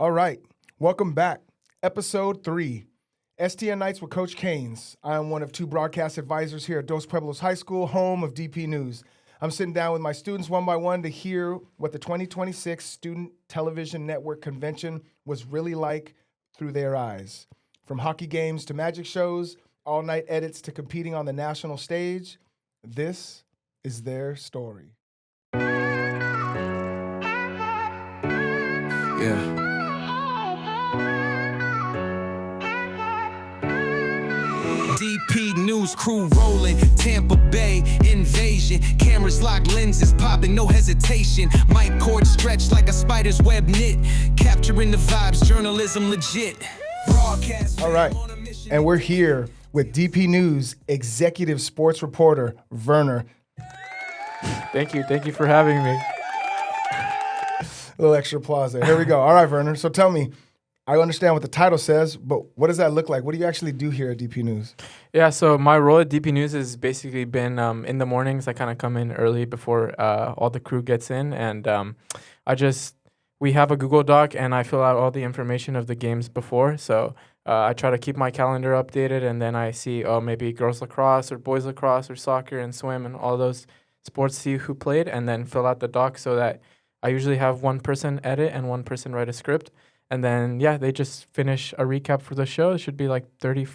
All right, welcome back. Episode 3, STN Nights with Coach Caines. I am one of 2 broadcast advisors here at Dos Pueblos High School, home of DPNews. I'm sitting down with my students one by one to hear what the 2026 Student Television Network Convention was really like through their eyes. From hockey games to magic shows, all-night edits to competing on the national stage, this is their story. Yeah. DP News crew rolling, Tampa Bay invasion. Cameras locked, lenses popping, no hesitation. Mic cord stretched like a spider's web knit. Capturing the vibes, journalism legit. Broadcast. All right, and we're here with DP News executive sports reporter Verner. Thank you for having me. A little extra applause there. Here we go. All right, Verner. So tell me, I understand what the title says, but what does that look like? What do you actually do here at DP News? Yeah, so my role at DP News has basically been in the mornings. I kind of come in early before all the crew gets in, and we have a Google Doc, and I fill out all the information of the games before. So I try to keep my calendar updated, and then I see, maybe girls lacrosse or boys lacrosse or soccer and swim and all those sports, see who played, and then fill out the doc so that I usually have one person edit and one person write a script. And then, they just finish a recap for the show. It should be like 30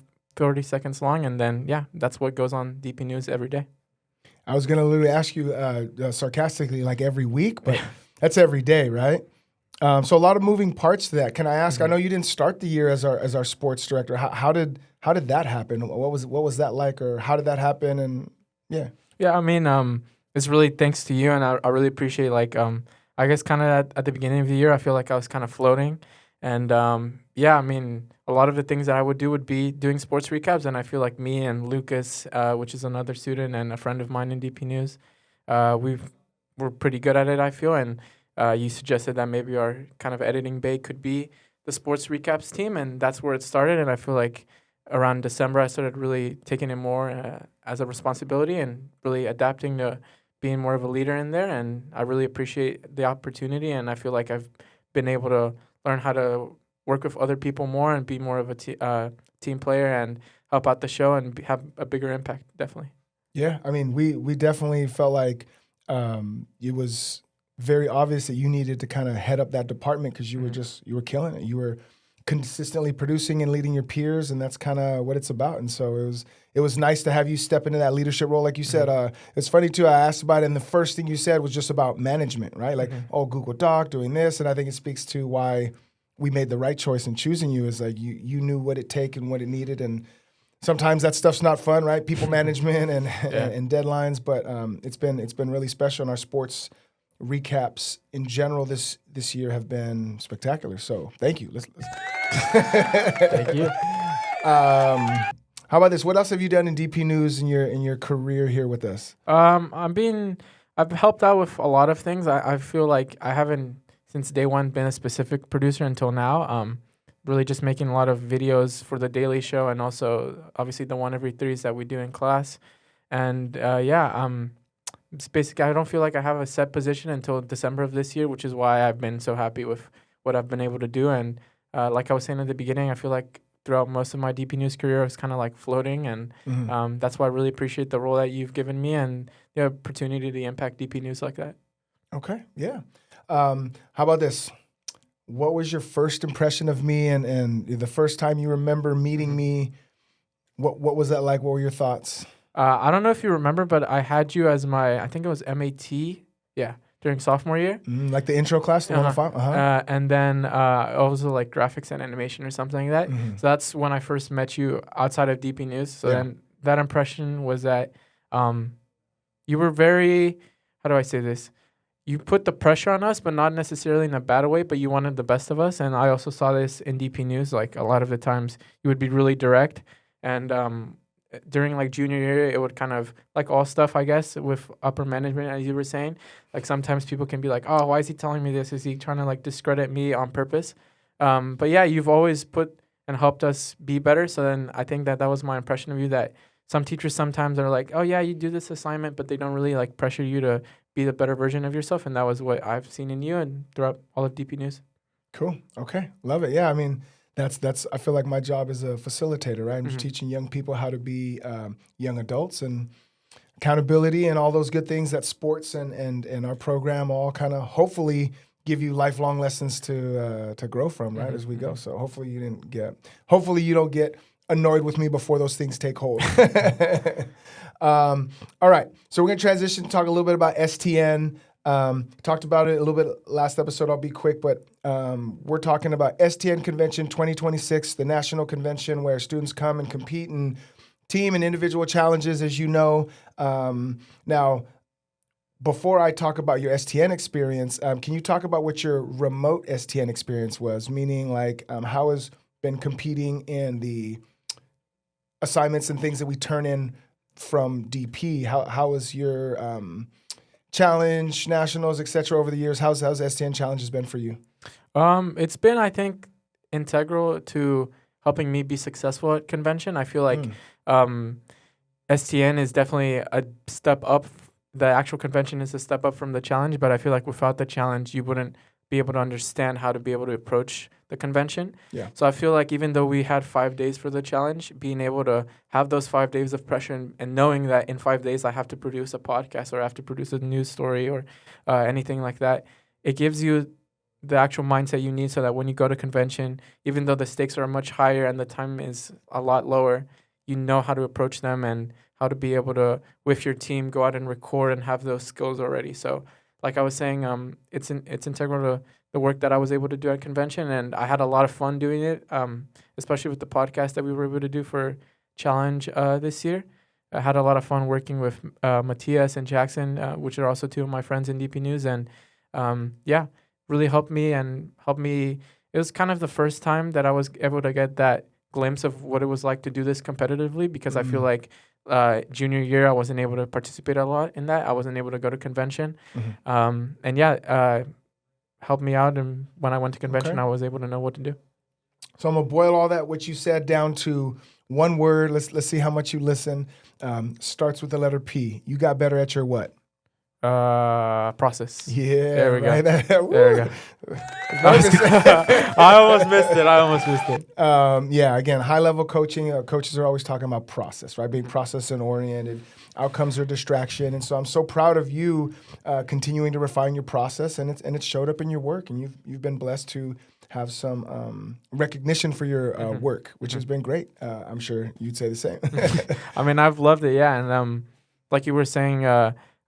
seconds long. And then, that's what goes on DP News every day. I was going to literally ask you sarcastically, like every week, but that's every day, right? So a lot of moving parts to that. Can I ask? I know you didn't start the year as our sports director. How did that happen? What was that like, or how did that happen? And I mean, it's really thanks to you, and I really appreciate I guess kind of at the beginning of the year, I feel like I was kind of floating. And, I mean, a lot of the things that I would do would be doing sports recaps. And I feel like me and Lucas, which is another student and a friend of mine in DP News, we're pretty good at it, I feel. And you suggested that maybe our kind of editing bay could be the sports recaps team. And that's where it started. And I feel like around December, I started really taking it more as a responsibility and really adapting to being more of a leader in there. And I really appreciate the opportunity. And I feel like I've been able to learn how to work with other people more and be more of a team player and help out the show and have a bigger impact, definitely. Yeah, I mean, we definitely felt like it was very obvious that you needed to kind of head up that department because you were killing it. You were consistently producing and leading your peers, and that's kind of what it's about. And so it was nice to have you step into that leadership role. Like you said, it's funny too, I asked about it, and the first thing you said was just about management, right? Like, Google Doc, doing this, and I think it speaks to why we made the right choice in choosing you, is like you knew what it take and what it needed, and sometimes that stuff's not fun, right? People management and deadlines, but it's been really special, and our sports recaps in general this year have been spectacular. So thank you. Let's Thank you. How about this? What else have you done in DP News in your career here with us? I've helped out with a lot of things. I feel like I haven't since day one been a specific producer until now. Really just making a lot of videos for the Daily Show and also obviously the 1 every 3s that we do in class. And it's basically, I don't feel like I have a set position until December of this year, which is why I've been so happy with what I've been able to do. And like I was saying at the beginning, I feel like throughout most of my DP News career, I was kind of like floating. And that's why I really appreciate the role that you've given me and the opportunity to impact DP News like that. Okay, yeah. How about this? What was your first impression of me and the first time you remember meeting me? What was that like? What were your thoughts? I don't know if you remember, but I had you as I think it was MAT, during sophomore year. Like the intro class, the 105? And then also like graphics and animation or something like that. So that's when I first met you outside of DP News. So then that impression was that you were very, how do I say this? You put the pressure on us, but not necessarily in a bad way, but you wanted the best of us. And I also saw this in DP News. Like a lot of the times you would be really direct. And during like junior year, it would kind of like all stuff, I guess, with upper management, as you were saying. Like sometimes people can be like, oh, why is he telling me this? Is he trying to like discredit me on purpose? But yeah, you've always put and helped us be better. So then I think that was my impression of you, that some teachers sometimes are like, oh yeah, you do this assignment, but they don't really like pressure you to be the better version of yourself. And that was what I've seen in you and throughout all of DP News. Cool. Okay. Love it. Yeah. I mean, that's. I feel like my job is a facilitator, right? I'm just teaching young people how to be young adults and accountability and all those good things that sports and our program all kind of hopefully give you lifelong lessons to grow from, right, as we go. So hopefully you don't get annoyed with me before those things take hold. All right, so we're gonna transition to talk a little bit about STN. Talked about it a little bit last episode. I'll be quick, but we're talking about STN Convention 2026, the national convention where students come and compete in team and individual challenges, as you know. Now, before I talk about your STN experience, can you talk about what your remote STN experience was? Meaning, like, how has been competing in the assignments and things that we turn in from DP? How was your challenge, nationals, etc. over the years? How's STN challenges been for you? It's been, I think, integral to helping me be successful at convention. I feel like STN is definitely a step up. The actual convention is a step up from the challenge, but I feel like without the challenge, you wouldn't be able to understand how to be able to approach the convention. Yeah. So I feel like even though we had 5 days for the challenge, being able to have those 5 days of pressure and knowing that in 5 days I have to produce a podcast or I have to produce a news story or anything like that, it gives you the actual mindset you need so that when you go to convention, even though the stakes are much higher and the time is a lot lower, you know how to approach them and how to be able to, with your team, go out and record and have those skills already. So like I was saying, it's integral to the work that I was able to do at convention, and I had a lot of fun doing it, especially with the podcast that we were able to do for Challenge this year. I had a lot of fun working with Matthias and Jackson, which are also two of my friends in DPNews, and really helped me. It was kind of the first time that I was able to get that glimpse of what it was like to do this competitively, because I feel like junior year I wasn't able to participate a lot in that. I wasn't able to go to convention. Helped me out, and when I went to convention, I was able to know what to do. So I'm gonna boil all that what you said down to one word. Let's see how much you listen. Starts with the letter P. You got better at your what? Process. Yeah, there we right. go. There we go. I almost missed it. Again, high level coaching. Coaches are always talking about process, right? Being process and oriented. Outcomes are distraction, and so I'm so proud of you continuing to refine your process, and it's showed up in your work, and you've been blessed to have some recognition for your work, which has been great. I'm sure you'd say the same. I mean, I've loved it, yeah, and like you were saying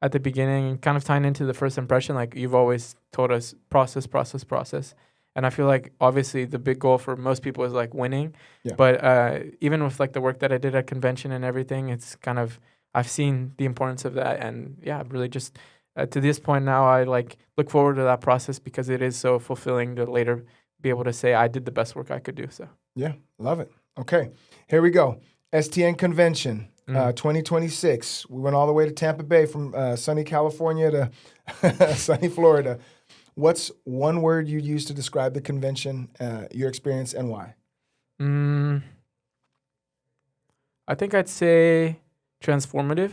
at the beginning, kind of tying into the first impression, like you've always told us process. And I feel like obviously the big goal for most people is like winning. Yeah. But even with like the work that I did at convention and everything, it's kind of, I've seen the importance of that. And yeah, really just to this point now, I like look forward to that process because it is so fulfilling to later be able to say I did the best work I could do. So yeah, love it. Okay, here we go. STN Convention. 2026. We went all the way to Tampa Bay from sunny California to sunny Florida. What's one word you'd use to describe the convention, your experience, and why? I think I'd say transformative.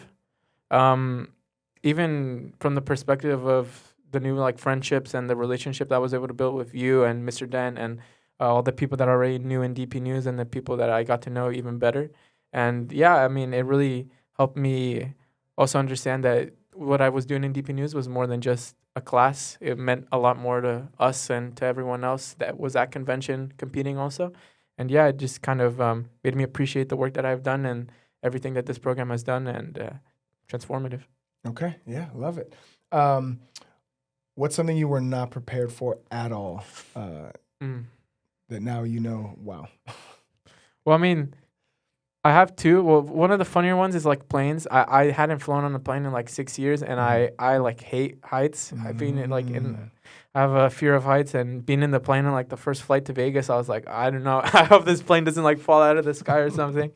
Even from the perspective of the new like friendships and the relationship that I was able to build with you and Mr. Dent and all the people that I already knew in DPNews and the people that I got to know even better. And yeah, I mean, it really helped me also understand that what I was doing in DPNews was more than just a class. It meant a lot more to us and to everyone else that was at convention competing also. And yeah, it just kind of made me appreciate the work that I've done and everything that this program has done, and transformative. Okay, yeah, love it. What's something you were not prepared for at all that now you know, wow. Well, I mean, I have two. Well, one of the funnier ones is like planes. I hadn't flown on a plane in like 6 years, and I like hate heights. I've been I have a fear of heights, and being in the plane on like the first flight to Vegas, I was like, I don't know. I hope this plane doesn't like fall out of the sky or something.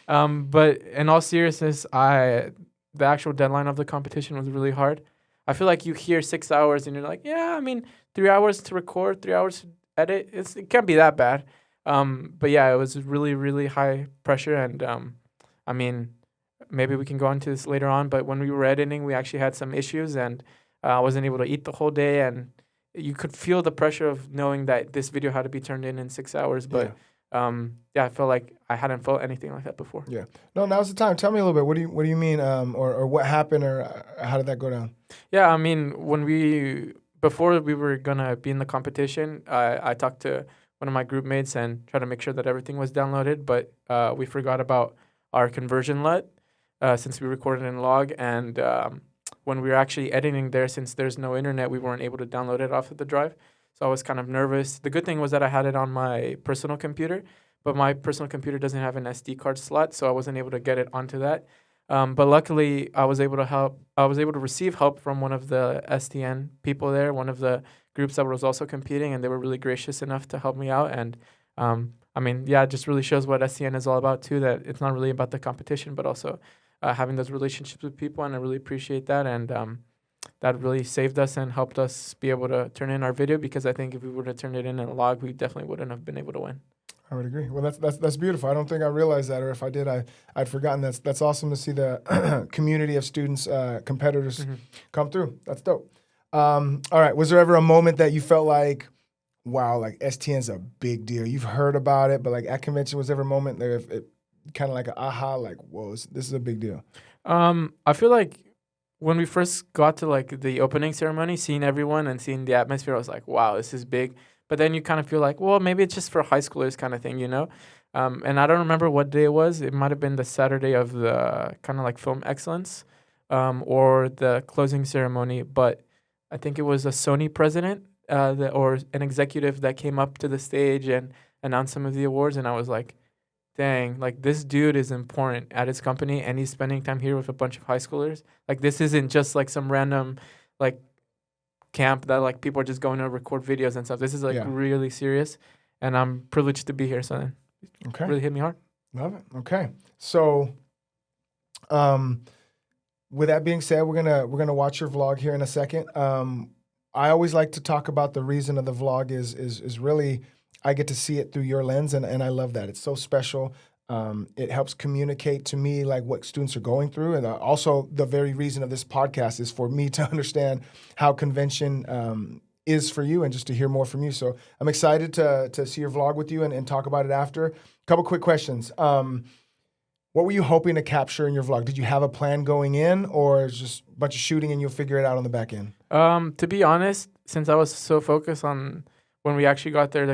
But in all seriousness, the actual deadline of the competition was really hard. I feel like you hear 6 hours and you're like, yeah, I mean, 3 hours to record, 3 hours to edit. It can't be that bad. But yeah, it was really, really high pressure. And I mean, maybe we can go into this later on, but when we were editing, we actually had some issues, and I wasn't able to eat the whole day. And you could feel the pressure of knowing that this video had to be turned in 6 hours. But I felt like I hadn't felt anything like that before. Yeah. No, now's the time. Tell me a little bit. What do you mean? Or what happened, or how did that go down? Yeah, I mean, before we were gonna be in the competition, I talked to one of my group mates and tried to make sure that everything was downloaded, but we forgot about our conversion LUT since we recorded in log, and when we were actually editing there, since there's no internet, we weren't able to download it off of the drive. So I was kind of nervous. The good thing was that I had it on my personal computer, but my personal computer doesn't have an SD card slot, so I wasn't able to get it onto that. But luckily, I was able to receive help from one of the STN people there, one of the groups that was also competing, and they were really gracious enough to help me out. And I mean, yeah, it just really shows what STN is all about too, that it's not really about the competition, but also having those relationships with people, and I really appreciate that. And that really saved us and helped us be able to turn in our video, because I think if we would have turned it in a log, we definitely wouldn't have been able to win. I would agree. Well, that's beautiful. I don't think I realized that, or if I did, I'd forgotten. That's awesome to see the community of students, competitors come through. That's dope. All right. Was there ever a moment that you felt like, wow, like STN's a big deal? You've heard about it, but like at convention, was there ever a moment there, if it kind of like an aha, like, whoa, this is a big deal? I feel like when we first got to like the opening ceremony, seeing everyone and seeing the atmosphere, I was like, wow, this is big. But then you kind of feel like, well, maybe it's just for high schoolers kind of thing, you know? And I don't remember what day it was. It might have been the Saturday of the kind of like film excellence or the closing ceremony. But I think it was a Sony president or an executive that came up to the stage and announced some of the awards. And I was like, dang, like this dude is important at his company, and he's spending time here with a bunch of high schoolers. Like this isn't just like some random like camp that like people are just going to record videos and stuff. This is like really serious, and I'm privileged to be here. So it really hit me hard. Love it. Okay, so with that being said, we're gonna watch your vlog here in a second. I always like to talk about the reason of the vlog is really I get to see it through your lens, and I love that. It's so special. It helps communicate to me like what students are going through, and also the very reason of this podcast is for me to understand how convention is for you, and just to hear more from you. So I'm excited to see your vlog with you and talk about it after. A couple quick questions. What were you hoping to capture in your vlog? Did you have a plan going in, or just a bunch of shooting and you'll figure it out on the back end? To be honest, since I was so focused on when we actually got there,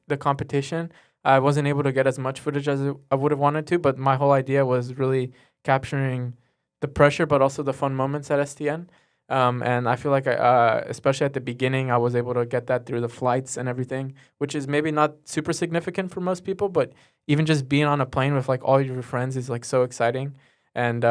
the competition, I wasn't able to get as much footage as I would have wanted to, but my whole idea was really capturing the pressure, but also the fun moments at STN. And I feel like, especially at the beginning, I was able to get that through the flights and everything, which is maybe not super significant for most people, but even just being on a plane with like all your friends is like so exciting. And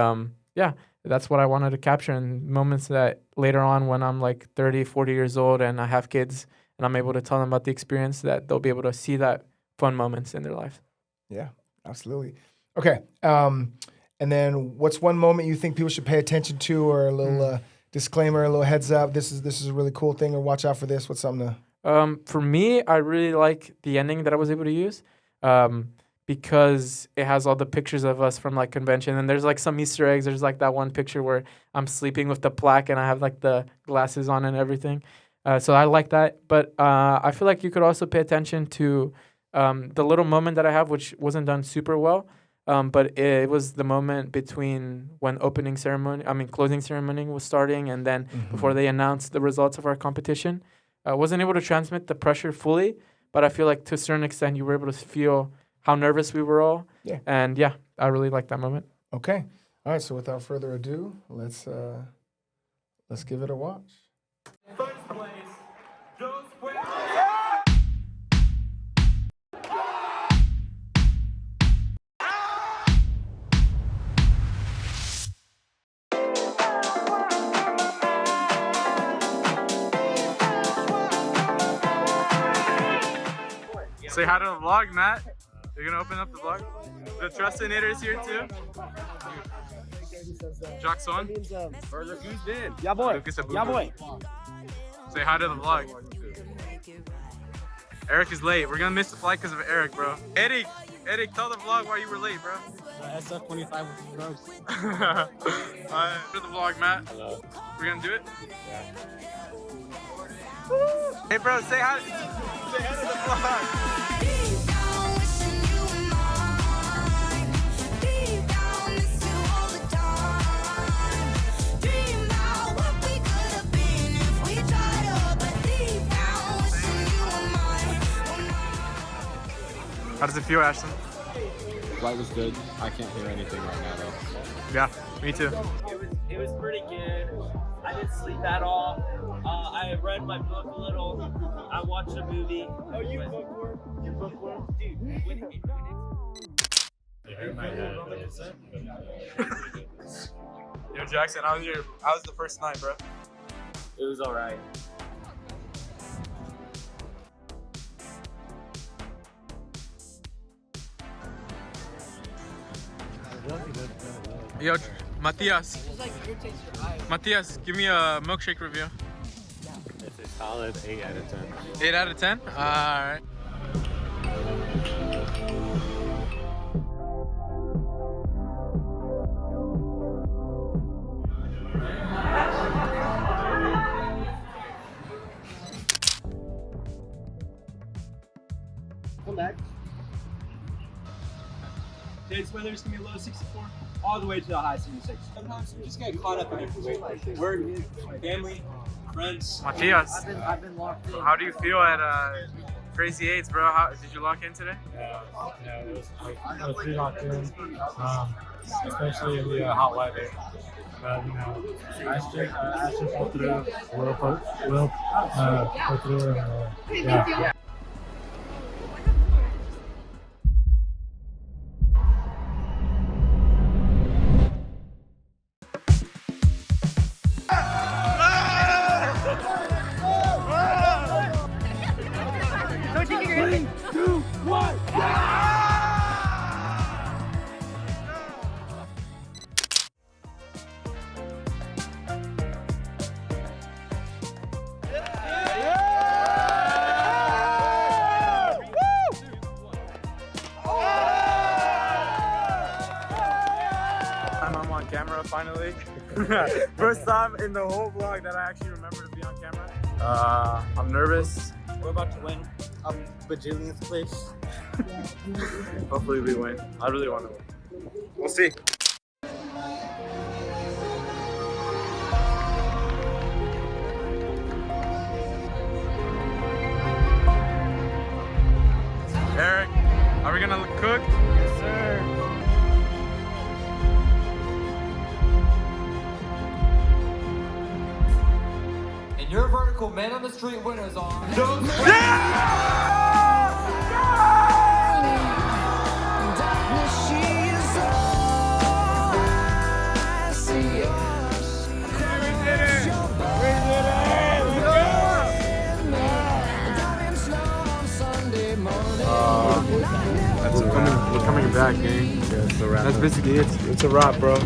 yeah, that's what I wanted to capture, and moments that later on when I'm like 30, 40 years old and I have kids and I'm able to tell them about the experience, that they'll be able to see that fun moments in their life. Yeah, absolutely. Okay. And then what's one moment you think people should pay attention to, or a little disclaimer, a little heads up, this is a really cool thing, or watch out for this? What's something to... For me, I really like the ending that I was able to use because it has all the pictures of us from like convention, and there's like some Easter eggs. There's like that one picture where I'm sleeping with the plaque and I have like the glasses on and everything. So I like that. But I feel like you could also pay attention to the little moment that I have, which wasn't done super well, but it was the moment between when closing ceremony was starting, and then before they announced the results of our competition. I wasn't able to transmit the pressure fully, but I feel like to a certain extent you were able to feel how nervous we were all. Yeah. And yeah, I really liked that moment. Okay. All right. So without further ado, let's give it a watch. First place, Joe Square. Say hi to the vlog, Matt. You're gonna open up the vlog? The Trustinator is here too. Jackson. Verner, who's in? Yeah, boy. Lucas Abubu. Yeah, boy. Say hi to the vlog. Eric is late. We're gonna miss the flight because of Eric, bro. Eric, tell the vlog why you were late, bro. SF25 was drugs. For the vlog, Matt. Hello. We're gonna do it? Yeah. Hey, bro, say hi. Say hi to the vlog. Deep down, wishing you were mine. Deep down, miss you all the time. Dream about what we could have been if we tried to, but deep down, wishing you were mine. How does it feel, Ashton? Flight was good. I can't hear anything right now though. Yeah, me too. It was pretty good. I didn't sleep at all. I read my book a little. I watched a movie. Oh, you bookworm? You bookworm? Dude, when it's... Yo, Jackson, how was the first night, bro? It was alright. Yo, Matias. Matias, give me a milkshake review. It's a solid 8 out of 10. 8 out of 10? Alright. Come back. Today's weather is going to be a low 64, all the way to the high 76. Sometimes we just get caught up in it. Work, family, friends. Matias, I've been locked in. how do you feel at Crazy Eights, bro? Did you lock in today? Yeah, it was pretty locked in, especially in the hot weather. But you know, I should pull through. We'll pull through, and yeah. I'm on camera finally. First time in the whole vlog that I actually remember to be on camera. I'm nervous. We're about to win a bajillionth place. Hopefully we win. I really want to win. We'll see. Eric, are we gonna cook? Yes, sir. And your vertical man on the street winners are We're coming back, gang. Yeah, it's a wrap. That's basically it. It's a wrap, bro.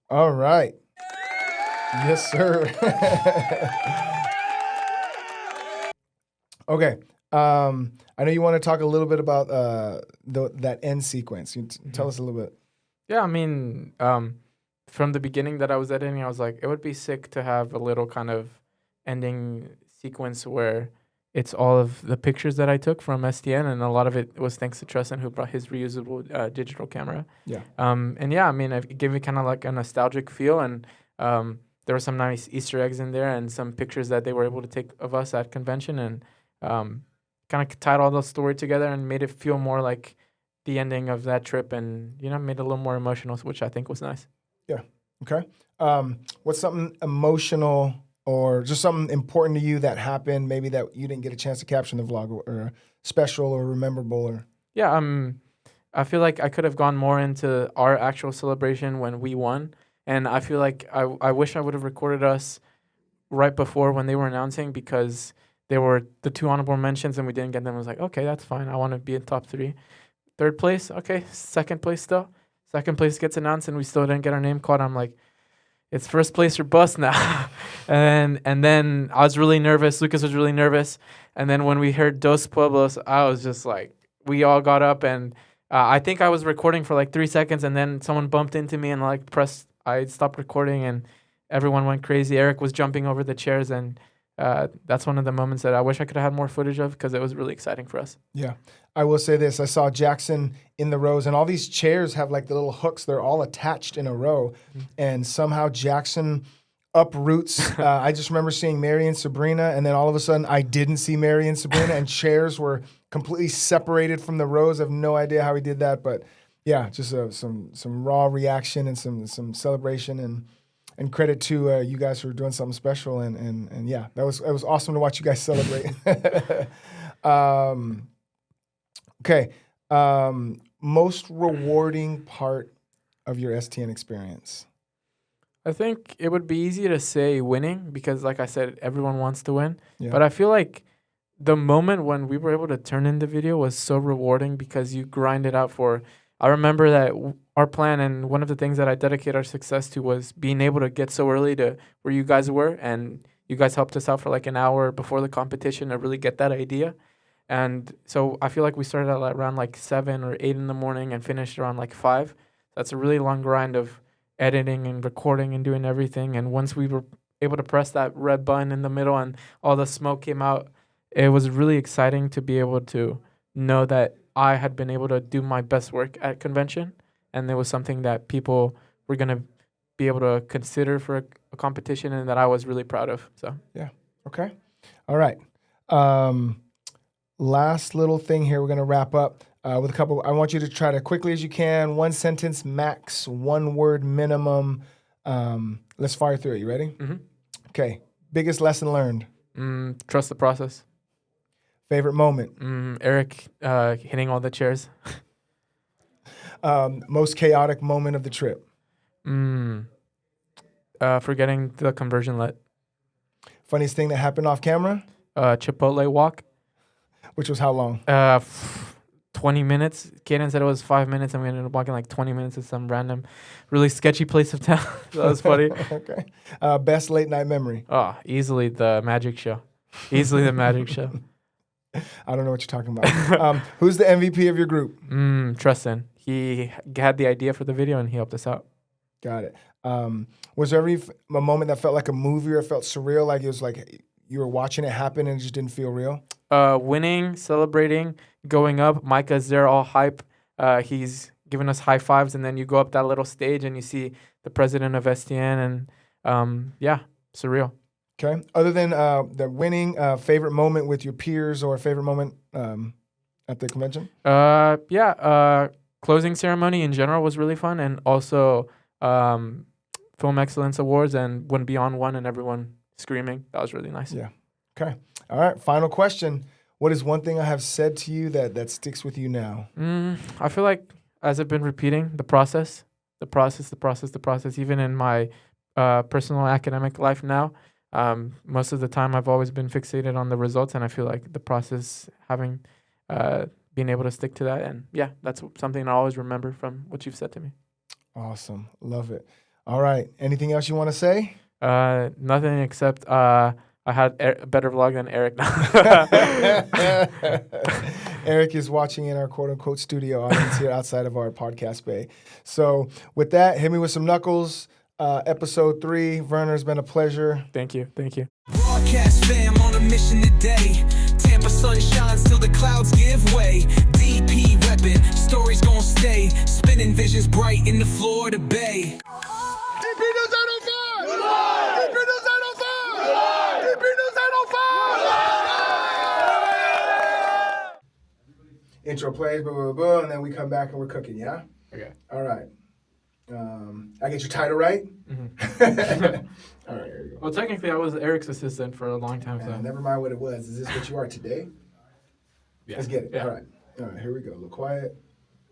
All right. Yes, sir. Okay. I know you want to talk a little bit about that end sequence. You tell us a little bit. Yeah, I mean, from the beginning that I was editing, I was like, it would be sick to have a little kind of ending sequence where it's all of the pictures that I took from STN, and a lot of it was thanks to Tristan, who brought his reusable digital camera. Yeah. And yeah, I mean, it gave me kind of like a nostalgic feel, and there were some nice Easter eggs in there and some pictures that they were able to take of us at convention, and kind of tied all those story together and made it feel more like the ending of that trip, and made it a little more emotional, which I think was nice. Yeah. Okay. What's something emotional or just something important to you that happened, maybe that you didn't get a chance to capture in the vlog, or special or memorable? Or Yeah, I feel like I could have gone more into our actual celebration when we won, and I feel like I wish I would have recorded us right before when they were announcing, because they were the 2 honorable mentions and we didn't get them. I was like, okay, that's fine. I want to be in top 3. 3rd place, okay. 2nd place still. 2nd place gets announced and we still didn't get our name called. I'm like, it's 1st place or bust now. and then I was really nervous. Lucas was really nervous. And then when we heard Dos Pueblos, I was just like, we all got up, and I think I was recording for like 3 seconds, and then someone bumped into me and like I stopped recording, and everyone went crazy. Eric was jumping over the chairs, and that's one of the moments that I wish I could have had more footage of, because it was really exciting for us. yeah, I will say this: I saw Jackson in the rows, and all these chairs have like the little hooks. They're all attached in a row, and somehow Jackson uproots. I just remember seeing Mary and Sabrina, and then all of a sudden I didn't see Mary and Sabrina, and chairs were completely separated from the rows. I have no idea how he did that, but yeah, just some raw reaction and some celebration, and credit to you guys for doing something special, and yeah, it was awesome to watch you guys celebrate. Okay, most rewarding part of your STN experience? I think it would be easy to say winning, because, like I said, everyone wants to win. Yeah. But I feel like the moment when we were able to turn in the video was so rewarding, because you grind it out for. I remember that our plan, and one of the things that I dedicate our success to, was being able to get so early to where you guys were, and you guys helped us out for like an hour before the competition to really get that idea. And so I feel like we started at around like 7 or 8 in the morning and finished around like 5. That's a really long grind of editing and recording and doing everything. And once we were able to press that red button in the middle and all the smoke came out, it was really exciting to be able to know that I had been able to do my best work at convention, and it was something that people were going to be able to consider for a competition, and that I was really proud of. So Yeah. Okay. All right. Last little thing here. We're going to wrap up with a couple. I want you to try to quickly as you can, 1 sentence max, 1 word minimum. Let's fire through it. You ready? Mhm. Okay. Biggest lesson learned. Trust the process. Favorite moment. Eric hitting all the chairs. Most chaotic moment of the trip. Forgetting the conversion let. Funniest thing that happened off camera, Chipotle walk. which was how long? 20 minutes. Caden said it was 5 minutes, and we ended up walking like 20 minutes to some random, really sketchy place of town. That was funny. Okay. Best late night memory. Oh, easily the magic show. Easily the magic show. I don't know what you're talking about. Who's the MVP of your group? Tristan. He had the idea for the video, and he helped us out. Got it. Was there ever a moment that felt like a movie or felt surreal, like it was like you were watching it happen and it just didn't feel real? Winning, celebrating, going up. Micah's there all hype. He's giving us high fives, and then you go up that little stage and you see the president of STN, and yeah, surreal. Okay. Other than the winning, favorite moment with your peers or favorite moment at the convention? Closing ceremony in general was really fun, and also Film Excellence Awards and when Beyond won and everyone screaming. That was really nice. Yeah. Okay. All right. Final question. What is one thing I have said to you that sticks with you now? I feel like, as I've been repeating, the process. Even in my personal academic life now, most of the time I've always been fixated on the results, and I feel like the process, having being able to stick to that, and yeah, that's something I always remember from what you've said to me. Awesome. Love it. All right. Anything else you want to say? Nothing except I had a better vlog than Eric now. Eric is watching in our quote-unquote studio audience here outside of our podcast bay. So with that, hit me with some knuckles. Episode 3. Verner, it's been a pleasure. Thank you. Broadcast fam on a mission today. Tampa sun shines till the clouds give way. DP reppin', stories gon' stay. Spinning visions bright in the Florida Bay. DP News 805! DP News 805! DP News 805! Intro plays, blah, blah, blah, and then we come back and we're cooking, yeah? Okay. All right. I get your title right? Mhm. All right, here we go. Well, technically, I was Eric's assistant for a long time. So Never mind what it was. Is this what you are today? yeah. Let's get it. Yeah. All right, here we go. Look quiet.